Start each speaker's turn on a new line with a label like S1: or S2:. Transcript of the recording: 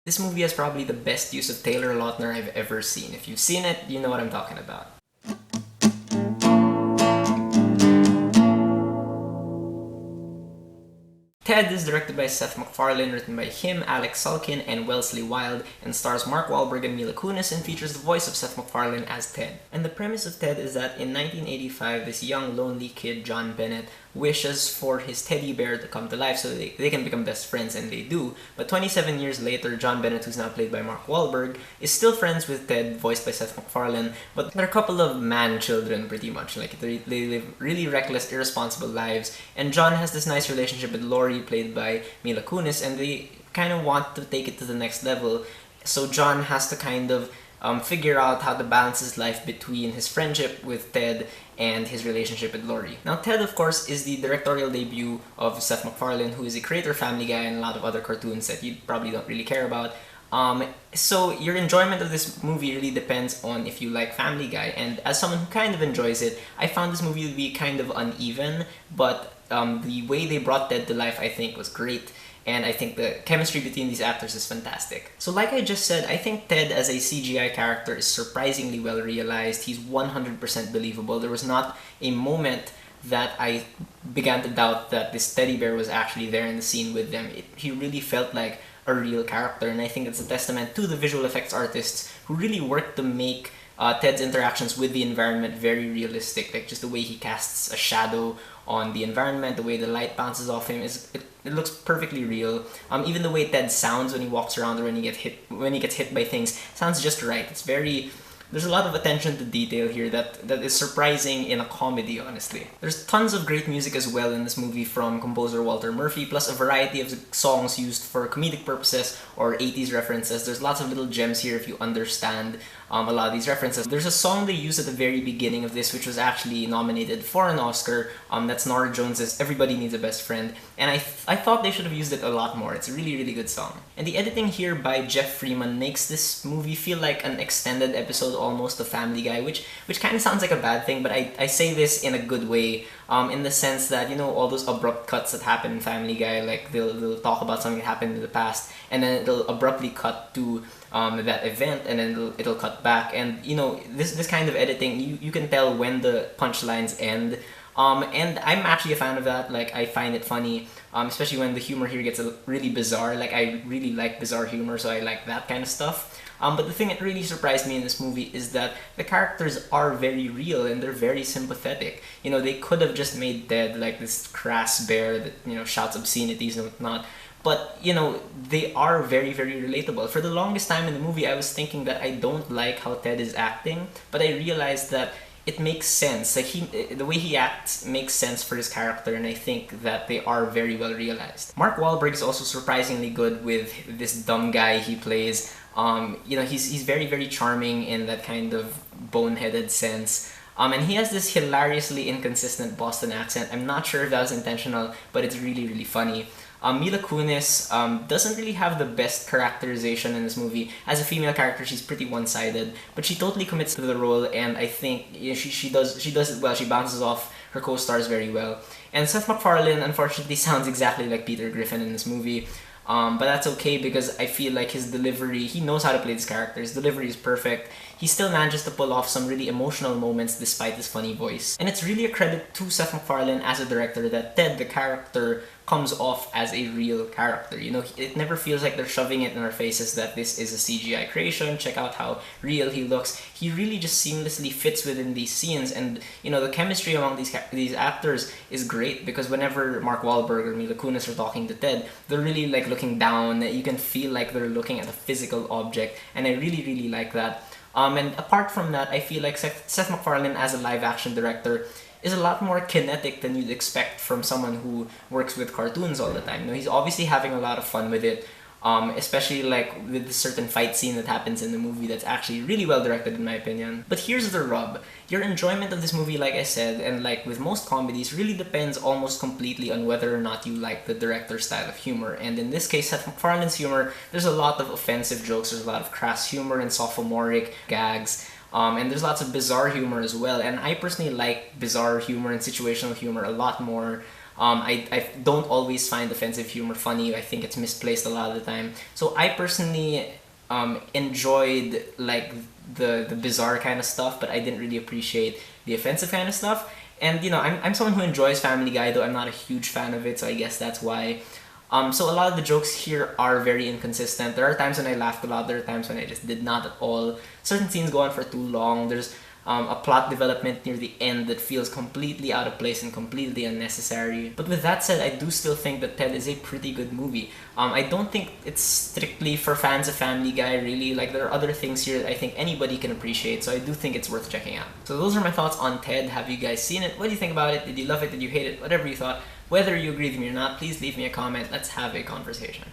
S1: This movie has probably the best use of Taylor Lautner I've ever seen. If you've seen it, you know what I'm talking about. Ted is directed by Seth MacFarlane, written by him, Alex Sulkin, and Wellesley Wild, and stars Mark Wahlberg and Mila Kunis, and features the voice of Seth MacFarlane as Ted. And the premise of Ted is that in 1985, this young, lonely kid, John Bennett, wishes for his teddy bear to come to life so they can become best friends, and they do. But 27 years later, John Bennett, who's now played by Mark Wahlberg, is still friends with Ted, voiced by Seth MacFarlane, but they're a couple of man-children, pretty much. Like, they live really reckless, irresponsible lives, and John has this nice relationship with Laurie, played by Mila Kunis, and they kind of want to take it to the next level. So John has to kind of figure out how to balance his life between his friendship with Ted and his relationship with Laurie. Now, Ted, of course, is the directorial debut of Seth MacFarlane, who is a creator of Family Guy and a lot of other cartoons that you probably don't really care about. So your enjoyment of this movie really depends on if you like Family Guy, and as someone who kind of enjoys it, I found this movie to be kind of uneven, but the way they brought Ted to life, I think, was great. And I think the chemistry between these actors is fantastic. So like I just said, I think Ted as a CGI character is surprisingly well realized. He's 100% believable. There was not a moment that I began to doubt that this teddy bear was actually there in the scene with them. He really felt like a real character, and I think it's a testament to the visual effects artists who really worked to make Ted's interactions with the environment very realistic. Like, just the way he casts a shadow on the environment, the way the light bounces off him, it looks perfectly real. Even the way Ted sounds when he walks around or when he gets hit by things sounds just right. There's a lot of attention to detail here that is surprising in a comedy, honestly. There's tons of great music as well in this movie from composer Walter Murphy, plus a variety of songs used for comedic purposes or 80s references. There's lots of little gems here if you understand a lot of these references. There's a song they use at the very beginning of this, which was actually nominated for an Oscar. That's Norah Jones's "Everybody Needs a Best Friend," and I thought they should have used it a lot more. It's a really, really good song. And the editing here by Jeff Freeman makes this movie feel like an extended episode almost of Family Guy, which kind of sounds like a bad thing, but I say this in a good way, in the sense that, you know, all those abrupt cuts that happen in Family Guy, like they'll talk about something that happened in the past, and then it'll abruptly cut to that event, and then it'll cut back, and you know, this kind of editing, you can tell when the punchlines end, and I'm actually a fan of that. Like, I find it funny, especially when the humor here gets really bizarre. Like, I really like bizarre humor, so I like that kind of stuff. But the thing that really surprised me in this movie is that the characters are very real and they're very sympathetic. You know, they could have just made Ted like this crass bear that, you know, shouts obscenities and whatnot. But, you know, they are very, very relatable. For the longest time in the movie, I was thinking that I don't like how Ted is acting, but I realized that it makes sense. Like, the way he acts makes sense for his character, and I think that they are very well realized. Mark Wahlberg is also surprisingly good with this dumb guy he plays. You know, he's very, very charming in that kind of boneheaded sense. And he has this hilariously inconsistent Boston accent. I'm not sure if that was intentional, but it's really, really funny. Mila Kunis doesn't really have the best characterization in this movie. As a female character, she's pretty one-sided, but she totally commits to the role, and I think, you know, she does it well. She bounces off her co-stars very well. And Seth MacFarlane, unfortunately, sounds exactly like Peter Griffin in this movie. But that's okay, because I feel like his delivery, he knows how to play this character. His delivery is perfect. He still manages to pull off some really emotional moments despite his funny voice. And it's really a credit to Seth MacFarlane as a director that Ted, the character, comes off as a real character. You know, it never feels like they're shoving it in our faces that this is a CGI creation. Check out how real he looks. He really just seamlessly fits within these scenes, and you know, the chemistry among these actors is great, because whenever Mark Wahlberg or Mila Kunis are talking to Ted, they're really like looking down. You can feel like they're looking at a physical object, and I really, really like that. And apart from that, I feel like Seth MacFarlane as a live-action director is a lot more kinetic than you'd expect from someone who works with cartoons all the time. You know, he's obviously having a lot of fun with it, especially like with the certain fight scene that happens in the movie that's actually really well directed in my opinion. But here's the rub. Your enjoyment of this movie, like I said, and like with most comedies, really depends almost completely on whether or not you like the director's style of humor. And in this case, Seth MacFarlane's humor, there's a lot of offensive jokes, there's a lot of crass humor and sophomoric gags. And there's lots of bizarre humor as well, and I personally like bizarre humor and situational humor a lot more I don't always find offensive humor funny. I think it's misplaced a lot of the time. So I personally enjoyed like the bizarre kind of stuff, but I didn't really appreciate the offensive kind of stuff. And you know, I'm someone who enjoys Family Guy, though I'm not a huge fan of it, so I guess that's why. So a lot of the jokes here are very inconsistent. There are times when I laughed a lot, there are times when I just did not at all. Certain scenes go on for too long. There's a plot development near the end that feels completely out of place and completely unnecessary. But with that said, I do still think that Ted is a pretty good movie. I don't think it's strictly for fans of Family Guy, really. Like, there are other things here that I think anybody can appreciate, so I do think it's worth checking out. So those are my thoughts on Ted. Have you guys seen it? What do you think about it? Did you love it? Did you hate it? Whatever you thought. Whether you agree with me or not, please leave me a comment. Let's have a conversation.